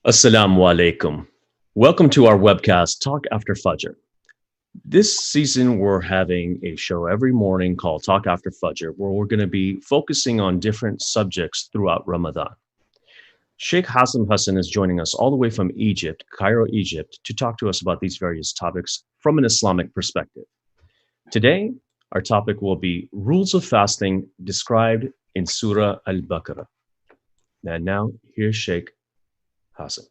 Assalamu alaikum. Welcome to our webcast, Talk After Fajr. This season, we're having a show every morning called Talk After Fajr, where we're going to be focusing on different subjects throughout Ramadan. Sheikh Hassan is joining us all the way from Egypt, Cairo, Egypt, to talk to us about these various topics from an Islamic perspective. Today, our topic will be rules of fasting described in Surah Al Baqarah. And now, here's Sheikh Hassan.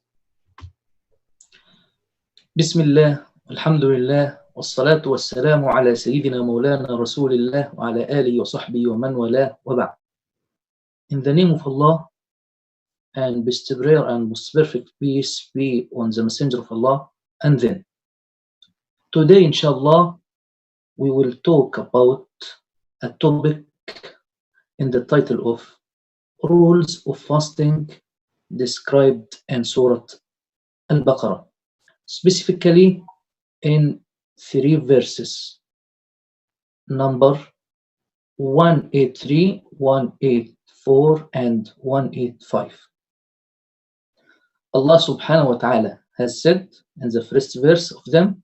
بسم الله والحمد لله والصلاة والسلام على سيدنا مولانا رسول الله وعلى آله وصحبه ومن والاه وبعد. In the name of Allah, and best prayer and most perfect peace be on the messenger of Allah. And then, today inshallah, we will talk about a topic in the title of Rules of Fasting described in Surah Al Baqarah, specifically in 3 verses, number 183, 184, and 185. Allah subhanahu wa ta'ala has said in the first verse of them,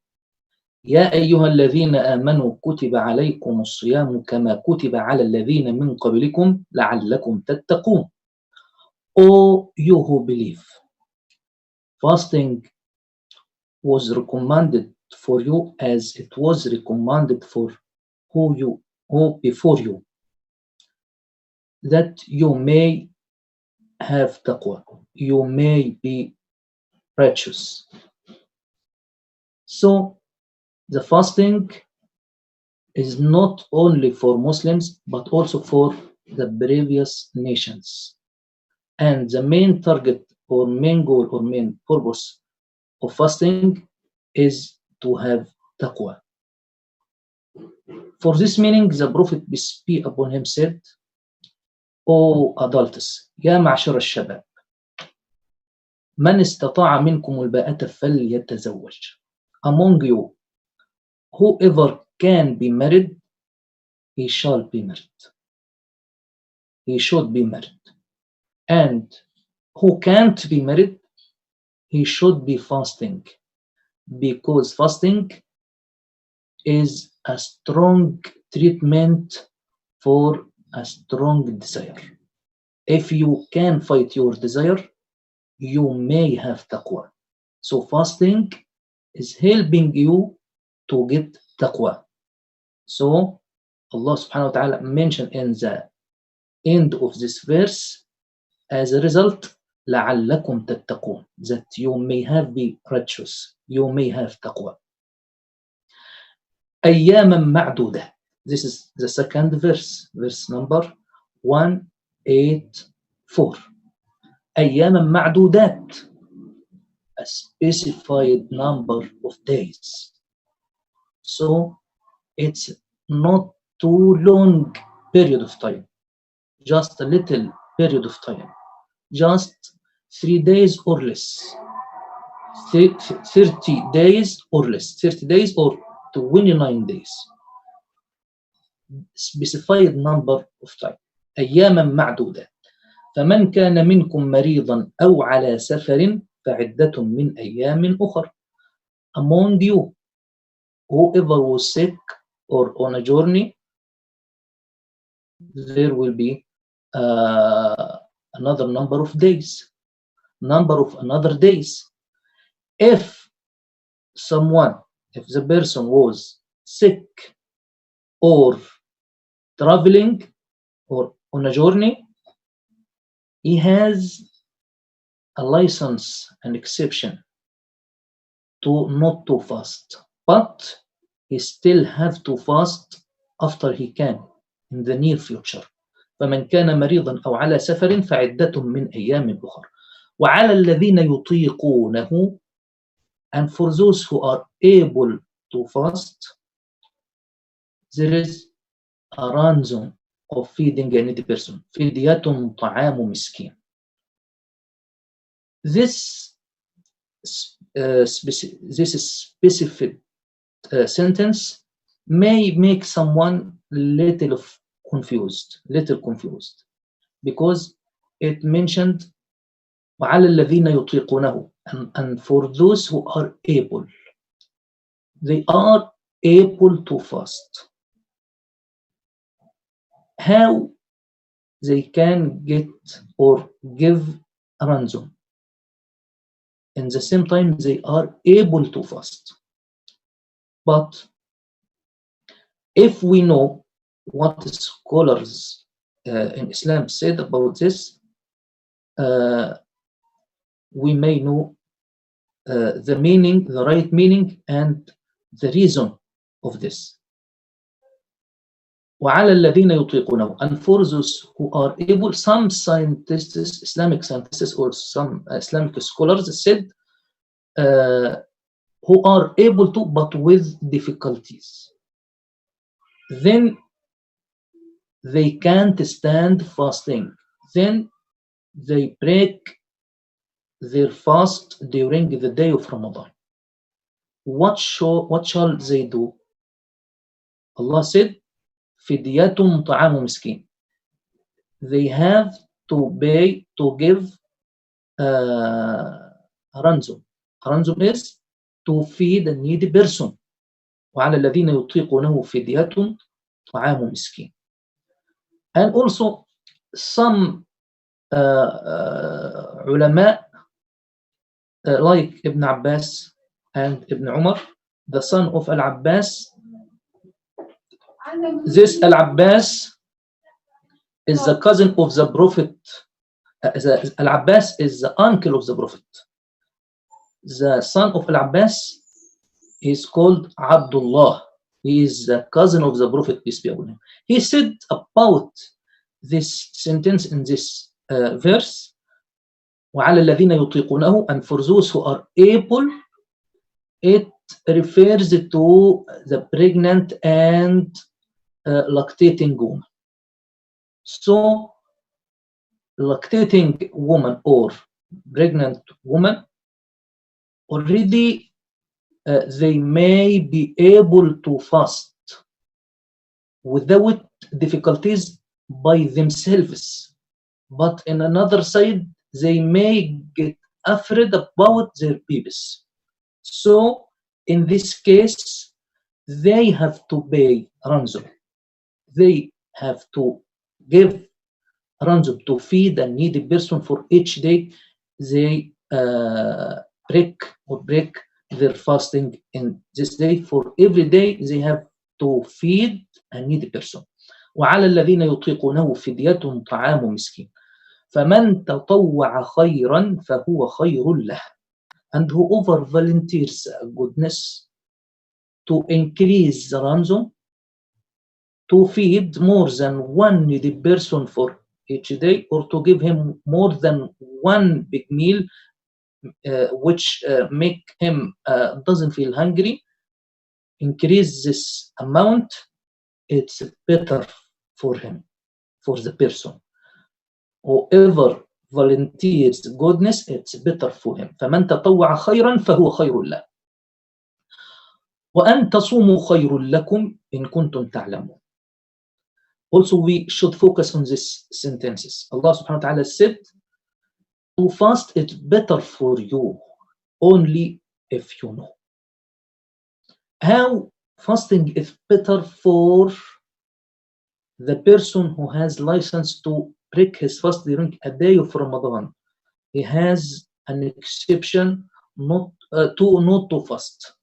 يا أيها الذين آمنوا كتب عليكم الصيام كما كتب على الذين من قبلكم لعلكم تتقون. O you who believe, fasting was recommended for you as it was recommended for who before you, that you may have taqwa, you may be righteous. So the fasting is not only for Muslims but also for the previous nations, and the main target or main goal or main purpose of fasting is to have taqwa. For this meaning, the Prophet, peace be upon him, said, O adults, يا معشر الشباب, من استطاع منكم الباءة فليتزوج. Among you, whoever can be married, he shall be married. He should be married. And who can't be married, he should be fasting, because fasting is a strong treatment for a strong desire. If you can fight your desire, you may have taqwa. So fasting is helping you to get taqwa. So Allah subhanahu wa ta'ala mentioned in the end of this verse, as a result, لعلكم تتقون, that you may have be righteous, you may have taqwa. أياما معدودة. This is the second verse, verse number 184. أياما معدودات, a specified number of days. So it's not too long period of time, just a little period of time, just 3 days or less, 30 days or less, 30 days or 29 days, specified number of time. أياما معدودة. فمن كان منكم مريضا أو على سفر فعدة من أيام أخر. Among you, whoever was sick or on a journey, there will be another number of days, another days. If the person was sick or traveling or on a journey, he has a license, an exception to not to fast, but he still have to fast after he can in the near future. فمن كان مريضا أو على سفر فعدة من أيام أخر. وعلى الذين يطيقونه, and for those who are able to fast, there is a ransom of feeding a needy person. فدية طعام مسكين. This specific sentence may make someone little confused, because it mentioned وعلى الذين يطيقونه, and for those who are able, they are able to fast. How they can get or give a ransom. In the same time, they are able to fast. But if we know what scholars in Islam said about this, we may know the meaning, the right meaning, and the reason of this. وعلى الذين يطيقونه, and for those who are able, some scientists, Islamic scientists or some Islamic scholars said who are able to but with difficulties, then they can't stand fasting, then they break their fast during the day of Ramadan. What shall they do? Allah said, فِدْيَةٌ طَعَامُ مِسْكِينٍ. They have to pay, to give a ransom. A ransom is to feed a needy person. وعلى الذين يطيقونه فدية طعام مسكين. And also some ulama like Ibn Abbas and Ibn Umar, the son of Al-Abbas. This Al-Abbas is the cousin of the Prophet. Al-Abbas is the uncle of the Prophet. The son of Al-Abbas is called Abdullah. He is the cousin of the Prophet, peace be upon him. He said about this sentence in this verse, وَعَلَى الَّذِينَ يُطِيقُونَهُ, and for those who are able, it refers to the pregnant and lactating woman. So, lactating woman or pregnant woman, already they may be able to fast without difficulties by themselves. But in another side, they may get afraid about their babies. So, in this case, they have to pay ransom. They have to give ransom to feed a needy person for each day they break their fasting in this day. For every day, they have to feed a needy person. وعلى الذين يطيقونه فدية طعام مسكين فمن تطوع خيرا فهو خير له. And whoever volunteers goodness to increase the ransom, to feed more than one needy person for each day, or to give him more than one big meal, which make him doesn't feel hungry, increase this amount, it's better for him, for the person. Whoever volunteers goodness, it's better for him. فمن تطوع خيرا فهو خير له. وأن تصوموا خير لكم إن كنتم تعلمون. Also, we should focus on these sentences. Allah subhanahu wa ta'ala said, to fast it's better for you only if you know. How fasting is better for the person who has license to break his fast during a day of Ramadan? He has an exception not to fast.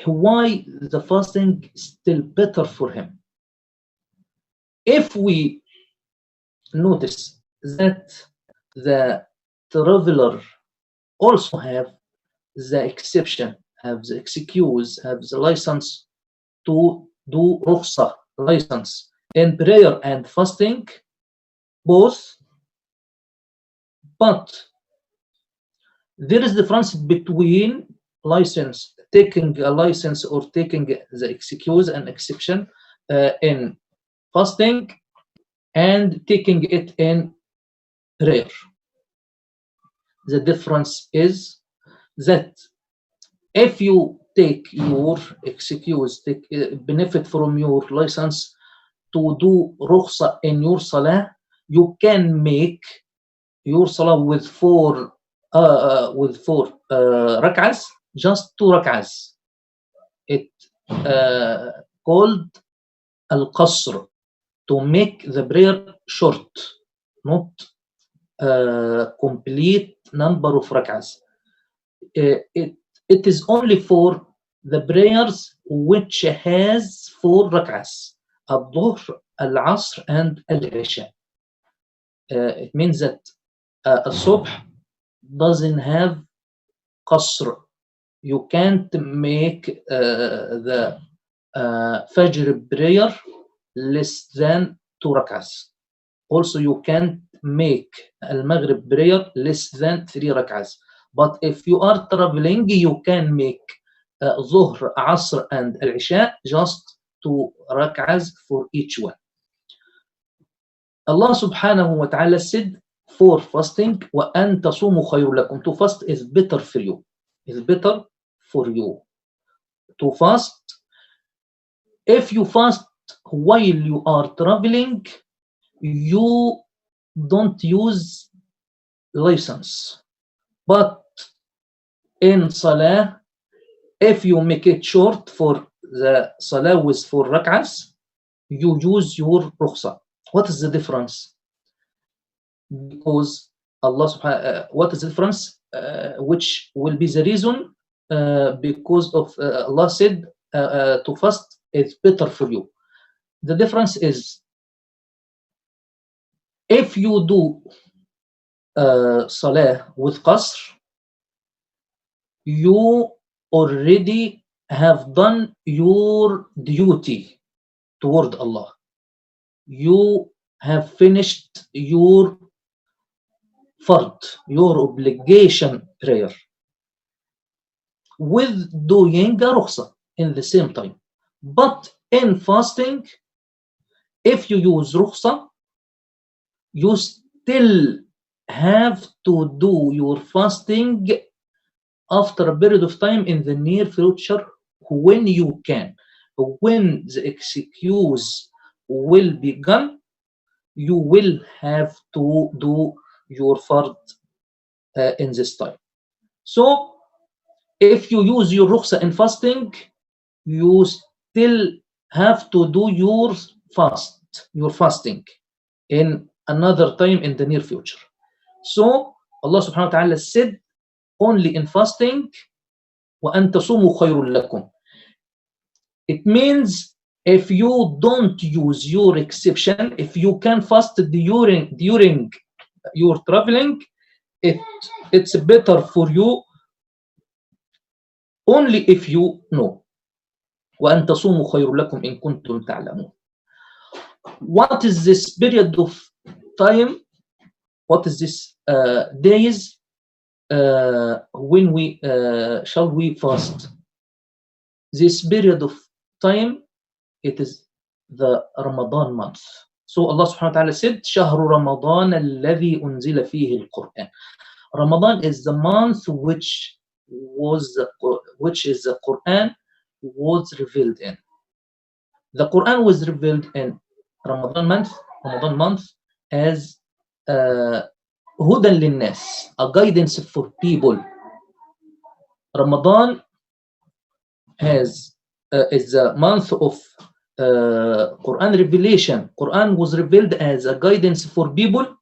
Why the fasting is still better for him? If we notice that the traveler also have the exception, have the excuse, have the license to do rukhsa, license in prayer and fasting, both, but there is difference between license, taking a license or taking the excuse and exception in fasting and taking it in prayer. The difference is that if you take your excuse, take benefit from your license to do rukhsa in your salah, you can make your salah with four rak'ahs, just 2 rak'ahs. It called al-qasr, to make the prayer short, not complete number of rak'ahs. It is only for the prayers which has 4 rak'ahs: al-dhuhr, al-asr, and al-isha. It means that al-subh doesn't have qasr. You can't make the Fajr prayer less than 2 rak'ahs. Also, you can't make al-Maghrib prayer less than 3 rak'ahs. But if you are traveling, you can make Dhuhr, Asr, and Al-Isha, just 2 rak'ahs for each one. Allah subhanahu wa ta'ala said for fasting, وَأَن تَصُومُوا خَيْرٌ لَكُمْ. To fast is better for you. Is better for you. To fast, if you fast while you are traveling, you don't use license. But in Salah, if you make it short for the Salah with 4 rak'ahs, you use your rukhsa. What is the difference? Because Allah subhanahu what is the difference? Which will be the reason because of Allah said to fast is better for you. The difference is, if you do Salah with qasr, you already have done your duty toward Allah. You have finished your fard, your obligation prayer, with doing a rukhsa in the same time. But in fasting, if you use rukhsa, you still have to do your fasting after a period of time in the near future when you can. When the excuse will be gone, you will have to do your fard in this time. So if you use your rukhsa in fasting, you still have to do your fasting in another time in the near future. So Allah subhanahu wa ta'ala said only in fasting, وَأَن تَصُومُوا خَيْرٌ لَكُمْ. It means if you don't use your exception, if you can fast during your traveling, it's better for you only if you know. وَأَن تَصُومُوا خَيْرٌ لَكُمْ إِن كُنتُمْ تَعْلَمُونَ. What is this period of time? What is this days when we shall we fast? This period of time, it is the Ramadan month. So Allah subhanahu wa ta'ala said, شهر رمضان الذي أنزل فيه القرآن. Ramadan is the month which is the Quran was revealed in. The Quran was revealed in Ramadan month as هدى للناس, a guidance for people. Ramadan is the month of Quran revelation. Quran was revealed as a guidance for people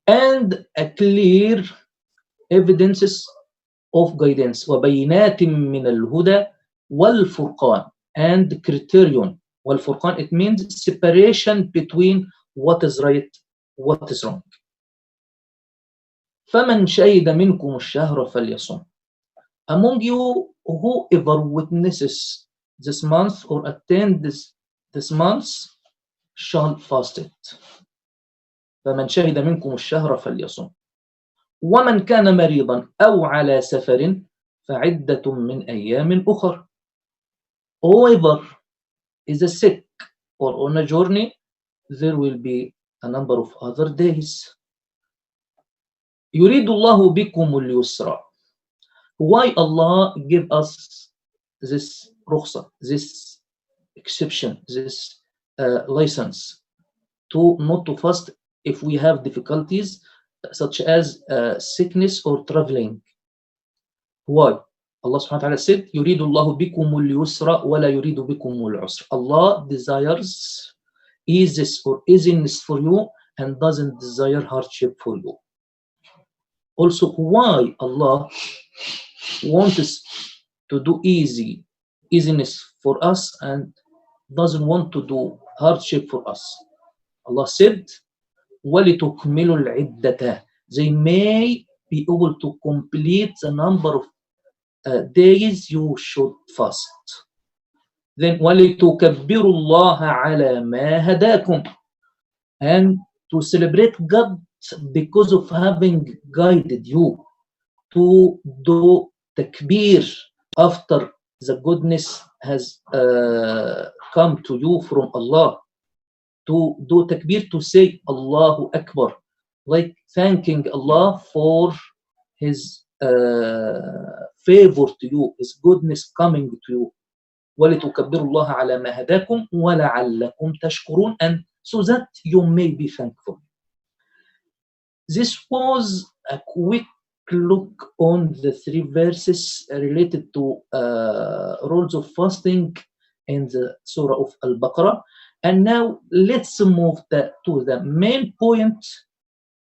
and a clear evidences of guidance. وبينات من الهدى والفرقان, and criterion. والفرقان, it means separation between what is right, what is wrong. فمن شهد منكم الشهر فليصم. Among you, whoever witnesses this month or attend this month shall fast it. فمن شهد منكم الشهر فليصم. ومن كان مريضا أو على سفر فعدة من أيام أخر. Whoever is sick or on a journey, there will be a number of other days. يريد الله بكم اليسر. Why Allah give us this rukhsa, this exception, this license to not to fast if we have difficulties such as sickness or traveling. Why? Allah subhanahu wa ta'ala said, يُرِيدُ اللَّهُ بِكُمُ الْيُسْرَ وَلَا يُرِيدُ بِكُمُ الْعُسْرَ. Allah desires eases or easiness for you and doesn't desire hardship for you. Also, why Allah wants to do easiness for us and doesn't want to do hardship for us? Allah said, وَلِتُكْمِلُوا الْعِدَّةَ. They may be able to complete the number of days you should fast. Then وَلِتُكَبِّرُوا اللَّهَ عَلَى مَا هَدَاكُمْ. And to celebrate God because of having guided you to do takbir after the goodness has come to you from Allah. To do takbir, to say Allahu Akbar, like thanking Allah for His favor to you, His goodness coming to you. وَلِتُكَبِّرُوا اللَّهَ عَلَى مَا هَدَاكُمْ وَلَعَلَّكُمْ تَشْكُرُونَ, and so that you may be thankful. This was a quick look on the 3 verses related to rules of fasting in the Surah of Al Baqarah. And now let's move to the main point,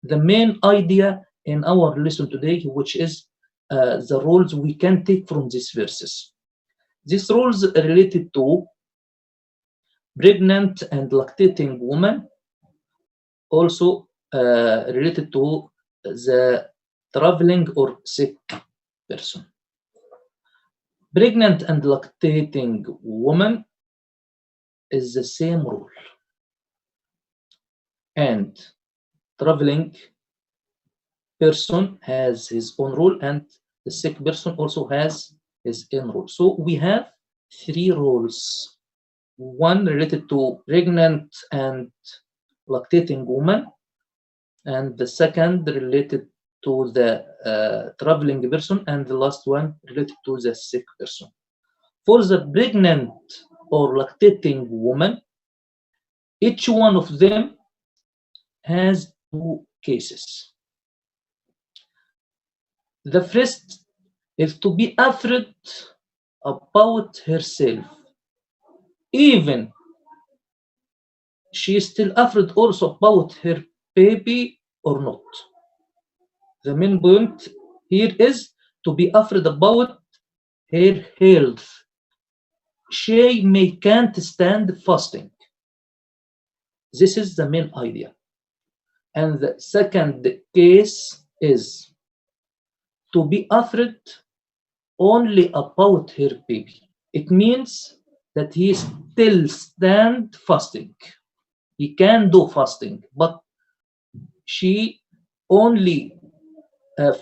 the main idea in our lesson today, which is the rules we can take from these verses. These rules are related to pregnant and lactating women, also related to the traveling or sick person. Pregnant and lactating woman is the same rule, and traveling person has his own rule, and the sick person also has his own rule. So we have 3 rules. One related to pregnant and lactating woman, and the second related to the traveling person, and the last one related to the sick person. For the pregnant or lactating woman, each one of them has 2 cases. The first is to be afraid about herself, even she is still afraid also about her baby or not. The main point here is to be afraid about her health. She can't stand fasting. This is the main idea. And the second case is to be afraid only about her baby. It means that he still stand fasting. He can do fasting, but she only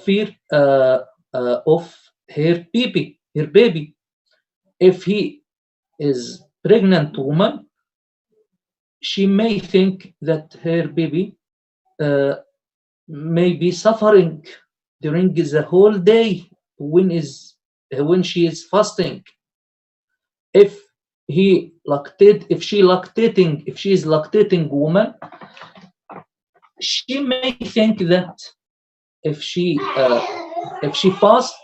fear of her baby. If he is pregnant woman, she may think that her baby may be suffering during the whole day when she is fasting. If she is lactating woman, she may think that if she fast,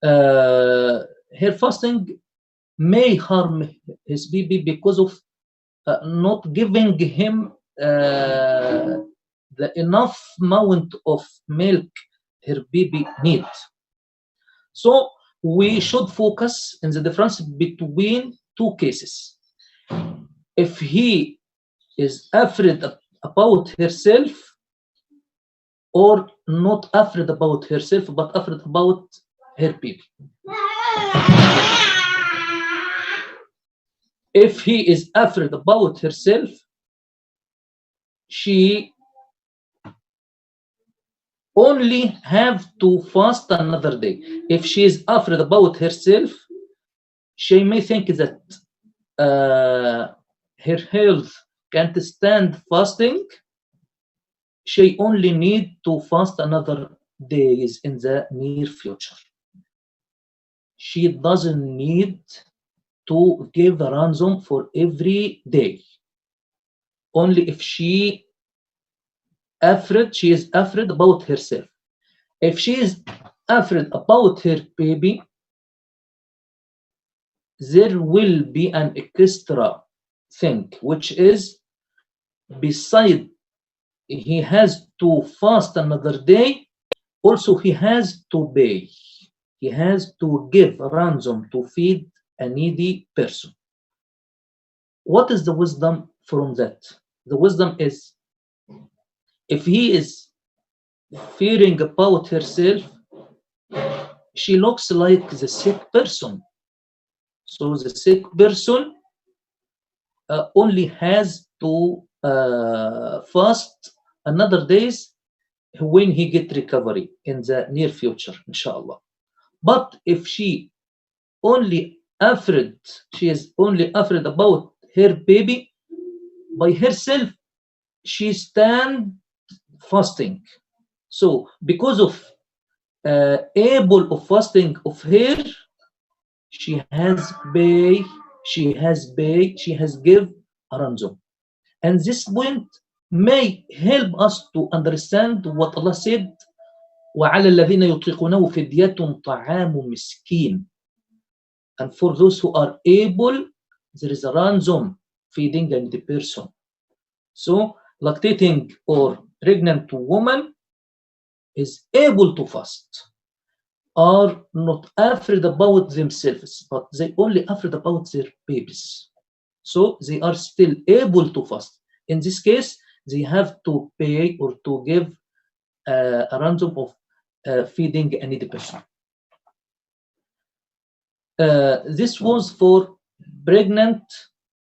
her fasting may harm his baby because of not giving him the enough amount of milk her baby needs. So we should focus in the difference between 2 cases. If he is afraid about herself, or not afraid about herself but afraid about her baby. If he is afraid about herself, she only have to fast another day. If she is afraid about herself, she may think that her health can't stand fasting. She only need to fast another days in the near future. She doesn't need to give a ransom for every day. only if she is afraid about herself. If she is afraid about her baby, there will be an extra thing, which is beside he has to fast another day, also he has to pay. He has to give ransom to feed a needy person. What is the wisdom from that? The wisdom is, if he is fearing about herself, she looks like the sick person. So the sick person only has to fast another days when he get recovery in the near future, inshallah. But if she is only afraid about her baby, by herself she stand fasting. So because of able of fasting of her, she has give a ransom. And this point may help us to understand what Allah said, وَعَلَى الَّذِينَ يُطِيقُونَهُ فِدْيَةٌ طَعَامُ مِسْكِينٍ. And for those who are able, there is a ransom feeding the person. So lactating or pregnant woman is able to fast, are not afraid about themselves, but they only afraid about their babies. So they are still able to fast. In this case, they have to pay or to give a ransom of feeding a needy person. This was for pregnant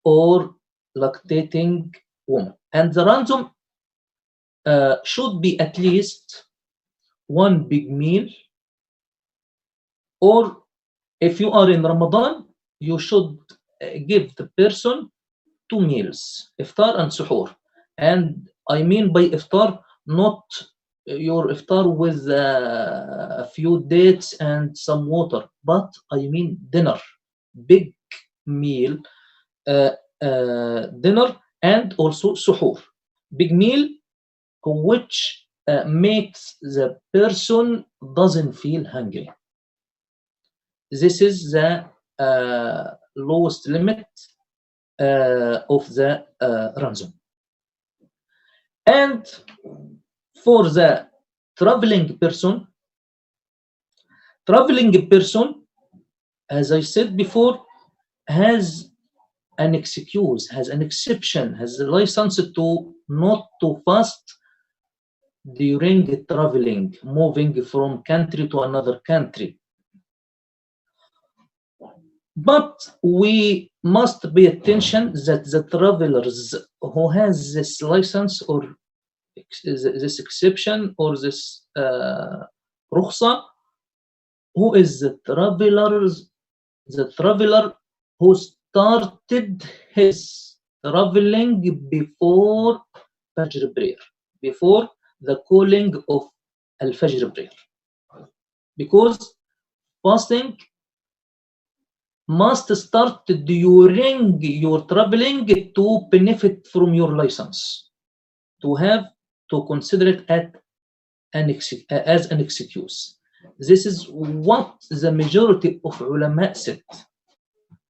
or lactating woman. And the ransom should be at least one big meal, or if you are in Ramadan, you should give the person 2 meals, iftar and suhoor. And I mean by iftar, not your iftar with a few dates and some water, but I mean dinner, big meal, dinner, and also suhoor, big meal, which makes the person doesn't feel hungry. This is the lowest limit of the ransom. And for the traveling person, as I said before, has an excuse, has an exception, has a license to not to fast during traveling, moving from country to another country. But we must pay attention that the travelers who has this license or this exception or this rukhsa, who is the traveler who started his traveling before Fajr prayer, before the calling of Al-Fajr prayer. Because fasting must start during your traveling to benefit from your license, to have to consider it as an excuse. This is what the majority of ulama said.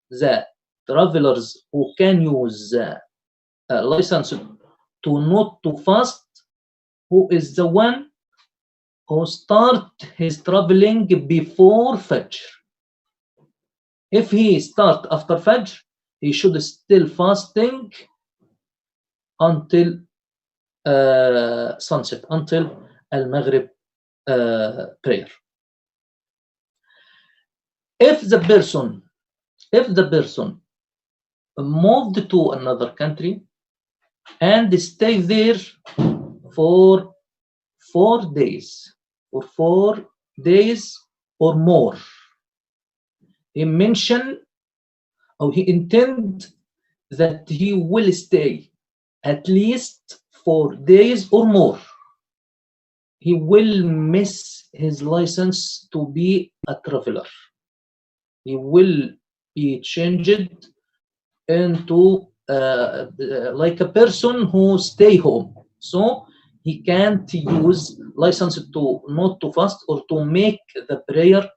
The travelers who can use license to not to fast, who is the one who start his traveling before Fajr. If he start after Fajr, he should still fasting until sunset, until Al-Maghrib prayer. If the person moved to another country and stay there for 4 days, or more, he mentioned, or he intend that he will stay at least 4 days or more. He will miss his license to be a traveler. He will be changed into like a person who stay home, so he can't use license to not to fast or to make the prayer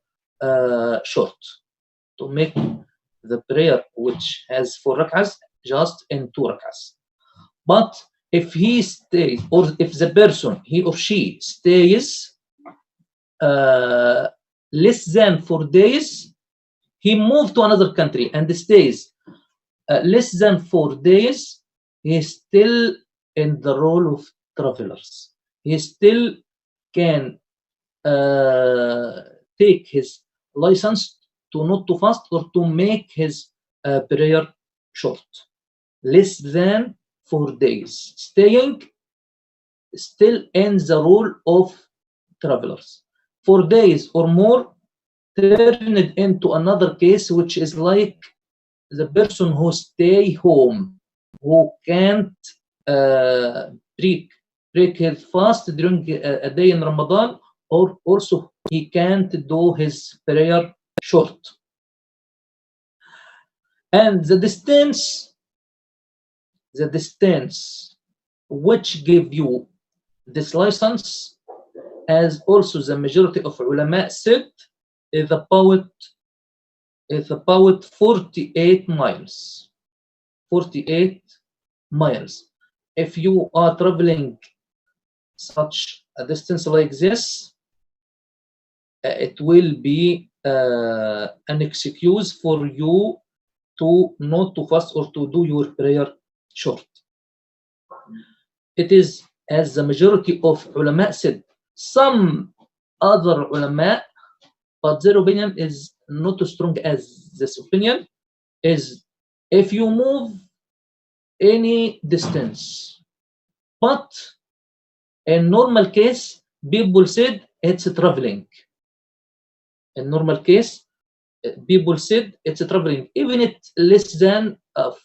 short, to make the prayer which has 4 rak'ahs just in 2 rak'ahs. But if he stays, or if the person, he or she stays less than 4 days, he moved to another country and stays less than 4 days, he is still in the role of travelers. He still can take his license to not to fast or to make his prayer short, less than 4 days, staying still in the role of travelers. 4 days or more turn it into another case, which is like the person who stay home, who can't break his fast during a day in Ramadan, or also he can't do his prayer short. And the distance which give you this license, as also the majority of ulama said, is about 48 miles. 48 miles. If you are traveling such a distance like this, it will be an excuse for you to not to fast or to do your prayer short. It is, as the majority of ulama said. Some other ulama, but their opinion is not as strong as this opinion, is if you move any distance, but in normal case, people said it's traveling. In normal case, people said it's traveling. Even at less than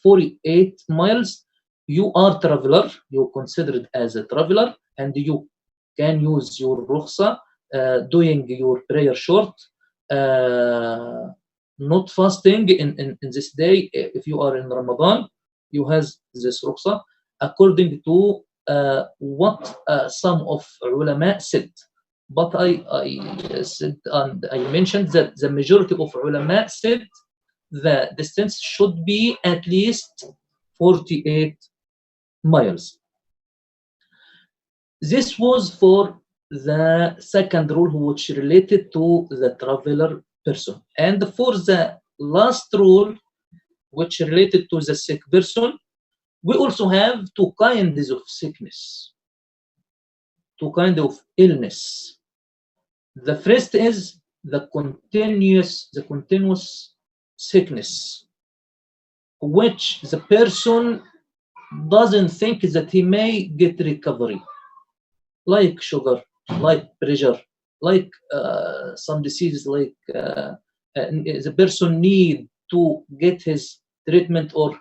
48 miles, you are traveler, you considered as a traveler, and you can use your rukhsa, doing your prayer short, not fasting in this day. If you are in Ramadan, you have this rukhsa, according to what some of ulama said. But I said, and I mentioned that the majority of ulama said the distance should be at least 48 miles. This was for the second rule, which related to the traveler person. And for the last rule, which related to the sick person, we also have 2 kinds of sickness, 2 kinds of illness. The first is the continuous sickness, which the person doesn't think that he may get recovery, like sugar, like pressure, like some diseases, like the person need to get his treatment or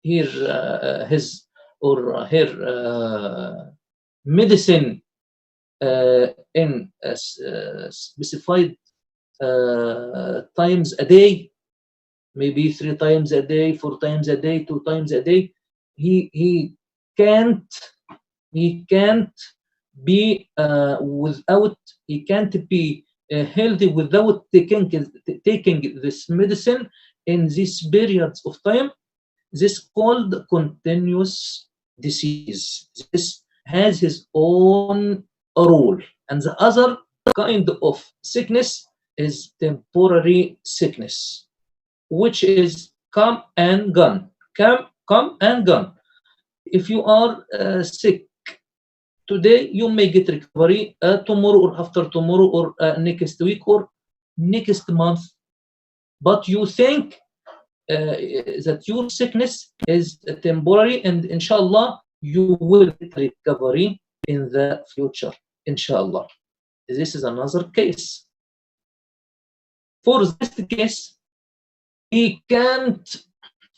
his or her medicine in specified times a day, maybe 3 times a day, 4 times a day, 2 times a day. He can't be he can't be healthy without taking this medicine in these periods of time. This called continuous disease. This has his own rule. And the other kind of sickness is temporary sickness, which is come and gone. Come and gone. If you are sick today, you may get recovery tomorrow or after tomorrow or next week or next month. But you think that your sickness is temporary, and inshallah you will get recovery in the future, inshallah. This is another case. For this case, he can't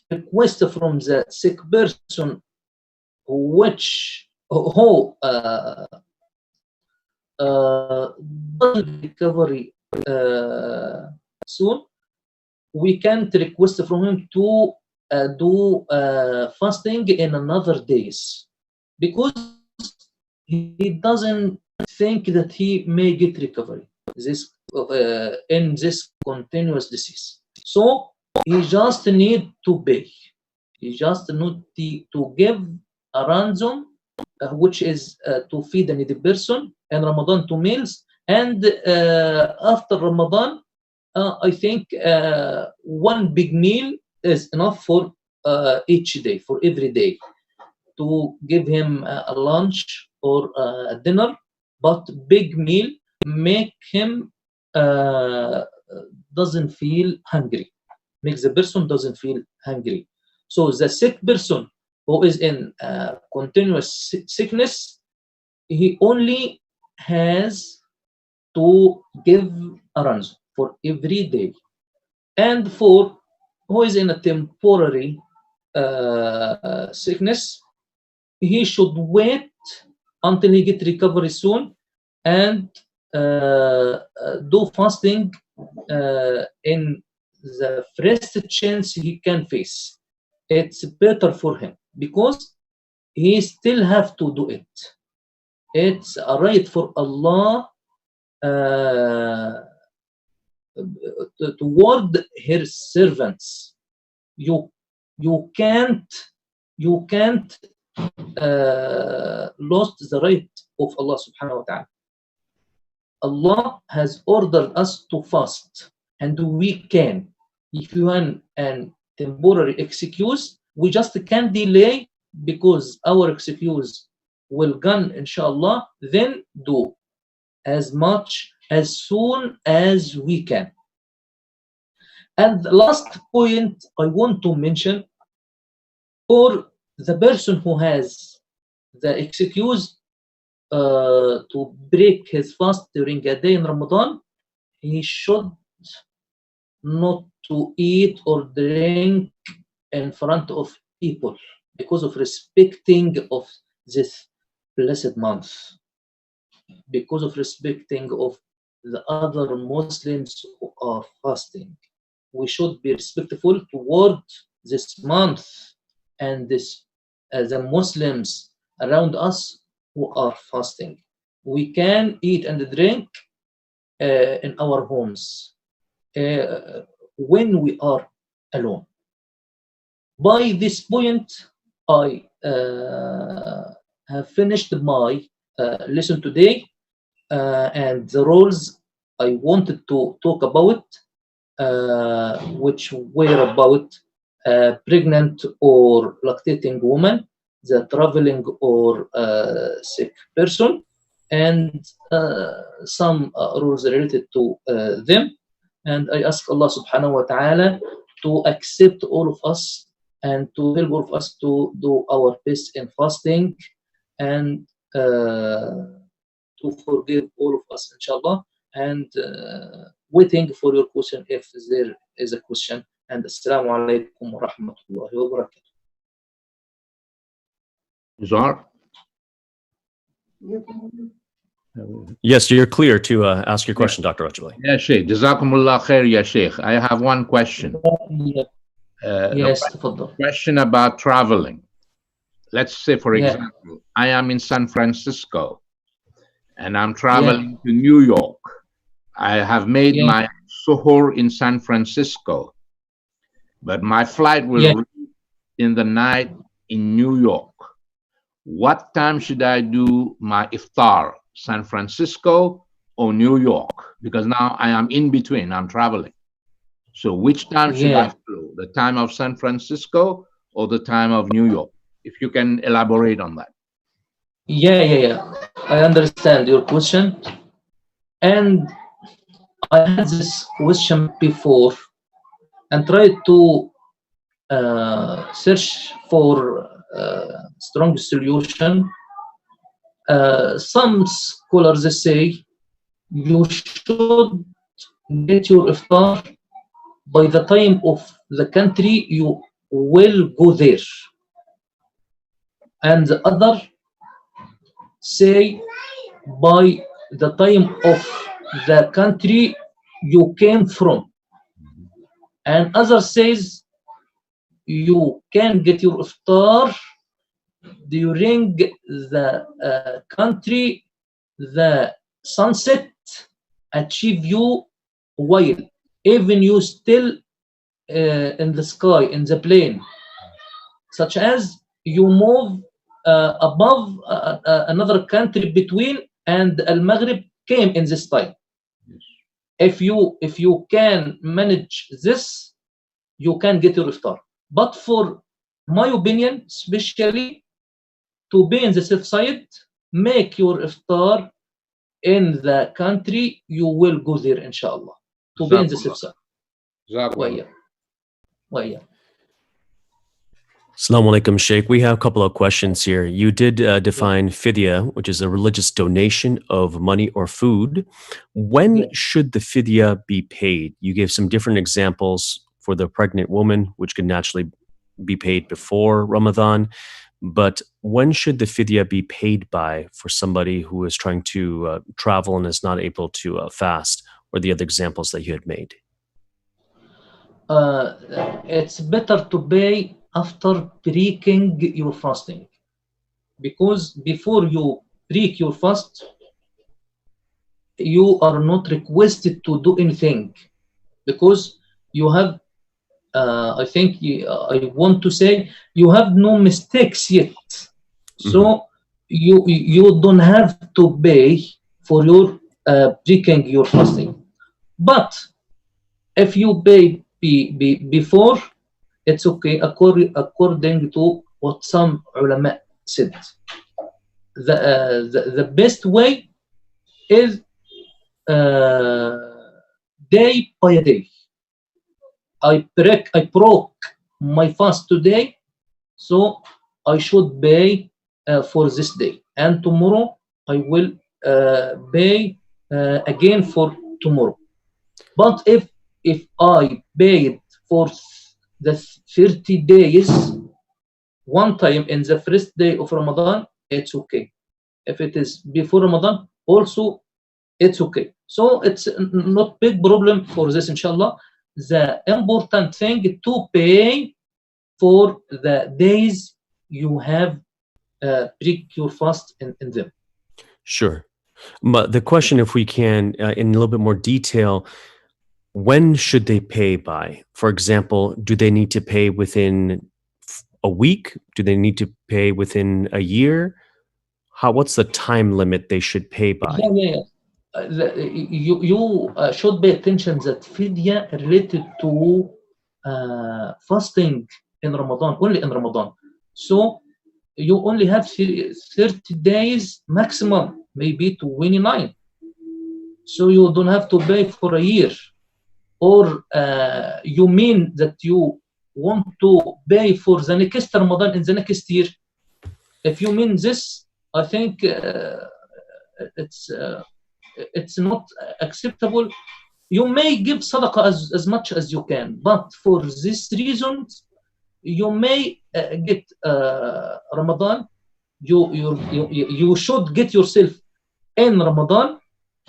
request from the sick person who doesn't recovery soon. We can't request from him to do fasting in another days, because he doesn't think that he may get recovery this in this continuous disease. So he just need to pay. He just need to give a ransom, which is to feed a needy person, and Ramadan 2 meals. And after Ramadan, I think one big meal is enough for each day, for every day, to give him a lunch or a dinner. But big meal make him doesn't feel hungry, makes the person doesn't feel hungry. So the sick person who is in continuous sickness, he only has to give a ransom for every day. And for who is in a temporary sickness, he should wait until he get recovery soon, and do fasting in the first chance he can face. It's better for him because he still have to do it. It's a right for Allah toward his servants. You can't lost the right of Allah subhanahu wa ta'ala. Allah has ordered us to fast, and we can. If you want an temporary excuse, we just can delay because our excuse will gone, inshallah, then do as much as soon as we can. And the last point I want to mention, for the person who has the excuse to break his fast during a day in Ramadan, he should not to eat or drink in front of people because of respecting of this blessed month, because of respecting of the other Muslims who are fasting. We should be respectful toward this month and this the Muslims around us who are fasting. We can eat and drink in our homes when we are alone. By this point, I have finished my lesson today, and the rules I wanted to talk about, which were about pregnant or lactating woman, the traveling or sick person, and some rules related to them. And I ask Allah subhanahu wa ta'ala to accept all of us and to help all of us to do our best in fasting, and to forgive all of us, inshallah. And waiting for your question if there is a question. And assalamu alaikum wa rahmatullahi wa barakatuh. Zar? Yes, you're clear to ask your question, Dr. Rajali. Yeah, Sheikh. Jazakumullah khair, ya Sheikh. I have one question. Yes, question about traveling. Let's say, for example, I am in San Francisco and I'm traveling to New York. I have made my suhoor in San Francisco, but my flight will leave in the night in New York. What time should I do my iftar? San Francisco or New York? Because now I am in between, I'm traveling. So which time should I follow? The time of San Francisco or the time of New York? If you can elaborate on that. I understand your question. And I had this question before and tried to search for strong solution. Some scholars say you should get your iftar by the time of the country you will go there, and the other say by the time of the country you came from, and other says you can get your iftar during the country the sunset achieve you while even you still in the sky, in the plane, such as you move above another country between, and Al-Maghrib came in this time. If you can manage this, you can get your iftar. But for my opinion, especially to be in the safe side, make your iftar in the country you will go there, inshallah, to be in the safe side. Jazakallah. Assalamu alaikum, Sheikh. We have a couple of questions here. You did define fidya, which is a religious donation of money or food. When should the fidya be paid? You gave some different examples for the pregnant woman, which could naturally be paid before Ramadan. But when should the fidya be paid by for somebody who is trying to travel and is not able to fast, or the other examples that you had made? It's better to pay after breaking your fasting, because before you break your fast, you are not requested to do anything, because you have I think I want to say you have no mistakes yet, so you don't have to pay for your breaking your fasting. But if you pay before, it's okay, according to what some ulama said. The best way is day by day. I broke my fast today, so I should pay for this day, and tomorrow I will pay again for tomorrow. But if I paid for the 30 days one time in the first day of Ramadan, it's okay. If it is before Ramadan, also it's okay. So it's not big problem for this, inshallah. The important thing to pay for the days you have break your fast in them. Sure. But the question, if we can, in a little bit more detail, when should they pay by? For example, do they need to pay within a week? Do they need to pay within a year? What's the time limit they should pay by? You should pay attention that fidya related to fasting in Ramadan, only in Ramadan. So you only have 30 days maximum, maybe 29. So you don't have to pay for a year. Or you mean that you want to pay for the next Ramadan in the next year? If you mean this, I think it's not acceptable. You may give sadaqah as much as you can, but for this reason, you may get Ramadan. You should get yourself in Ramadan,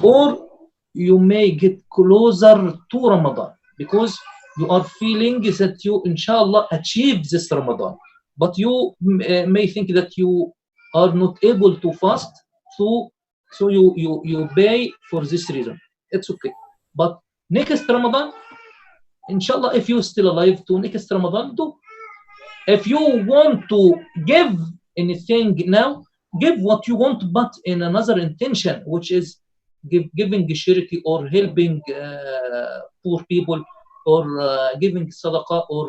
or you may get closer to Ramadan, because you are feeling that you, inshallah, achieve this Ramadan. But you may think that you are not able to fast, so you pay for this reason. It's okay. But next Ramadan, inshallah, if you're still alive to next Ramadan, do. If you want to give anything now, give what you want, but in another intention, which is giving charity, or helping poor people, or giving sadaqah, or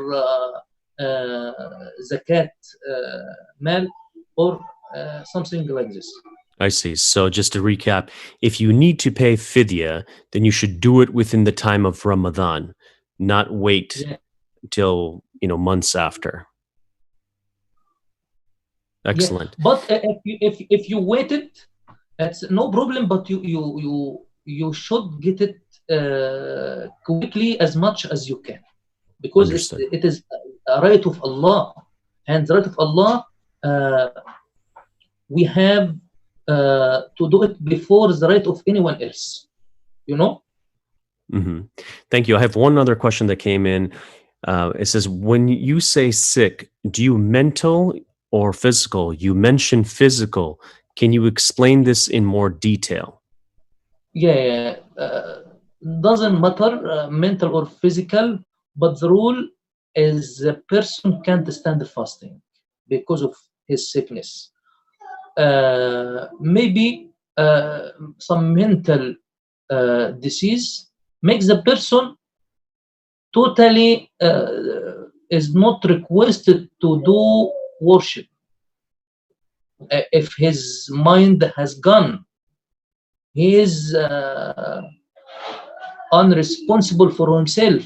zakat mal, or something like this. I see. So just to recap, if you need to pay fidya, then you should do it within the time of Ramadan, not wait till months after. Excellent. Yeah. But if you waited, it's no problem. But you should get it quickly as much as you can, because it is a right of Allah, and the right of Allah we have to do it before the right of anyone else. Thank you. I have one other question that came in. It says, when you say sick, do you mental or physical? You mentioned physical. Can you explain this in more detail? Yeah, doesn't matter mental or physical, but the rule is the person can't stand fasting because of his sickness. Maybe some mental disease makes the person totally is not requested to do worship. If his mind has gone, he is unresponsible for himself.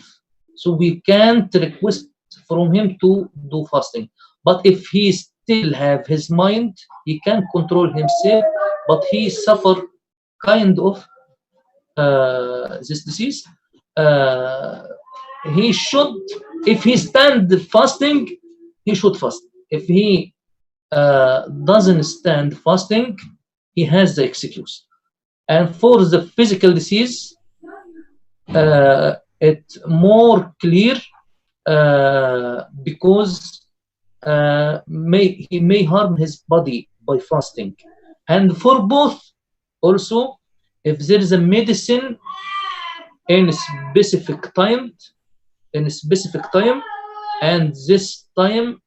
So we can't request from him to do fasting. But if he still have his mind, he can control himself, but he suffer kind of this disease. He should, if he stand fasting, he should fast. If he doesn't stand fasting, he has the excuse. And for the physical disease, it's more clear because he may harm his body by fasting. And for both, also, if there is a medicine in a specific time, and this time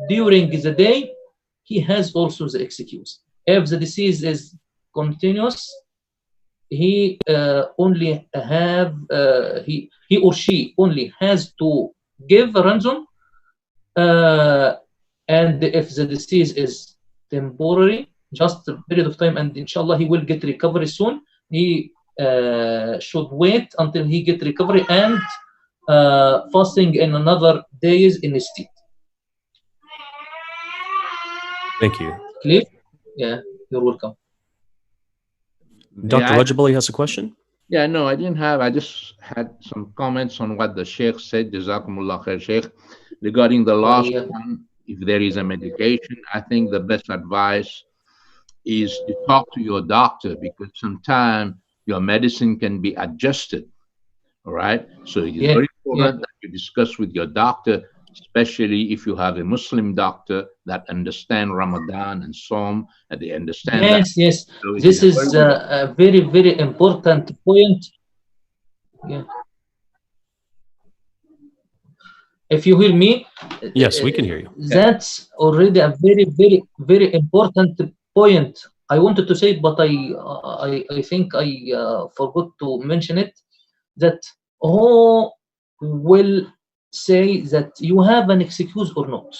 during the day, he has also the excuse. If the disease is continuous, he only have he or she only has to give a ransom, and if the disease is temporary, just a period of time, and inshallah he will get recovery soon, he should wait until he get recovery and fasting in another days instead. Thank you. Clear? Yeah, you're welcome. Dr. Rajabali has a question? Yeah, no, I didn't have. I just had some comments on what the Sheikh said, Jazakumullah khair, Sheikh, regarding the last one. If there is a medication, I think the best advice is to talk to your doctor, because sometimes your medicine can be adjusted. All right. So it is very important that you discuss with your doctor, especially if you have a Muslim doctor that understand Ramadan and Psalm, and they understand that. Yes. So this is a very, very important point. Yeah. If you hear me? Yes, we can hear you. That's already a very, very, very important point. I wanted to say it, but I think I forgot to mention it. That who will say that you have an excuse or not?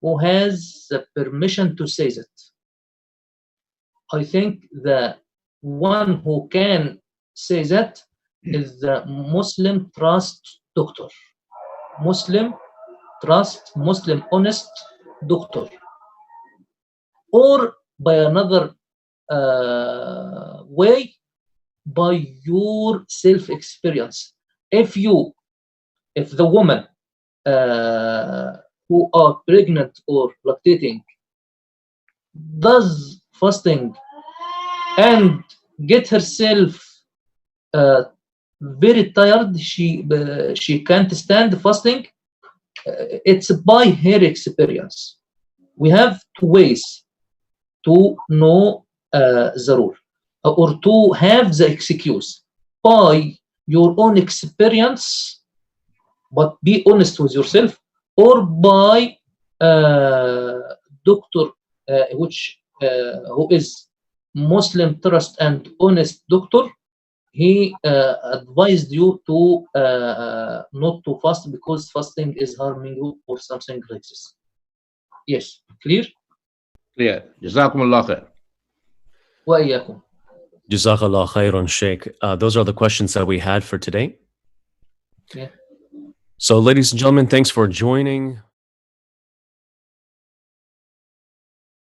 Who has the permission to say that? I think the one who can say that is the Muslim trust doctor. Muslim trust, Muslim honest doctor. Or by another way, by your self-experience. If the woman who are pregnant or lactating does fasting and get herself very tired, she can't stand fasting, it's by her experience. We have two ways to know the rule, or to have the excuse by your own experience, but be honest with yourself, or by doctor who is Muslim trust and honest doctor. He advised you to not to fast because fasting is harming you or something like this. Yes, clear? Clear. Jazakumullah khair. Wa iyyakum. Jazakallah khairan, Sheikh. Those are the questions that we had for today. Yeah. So, ladies and gentlemen, thanks for joining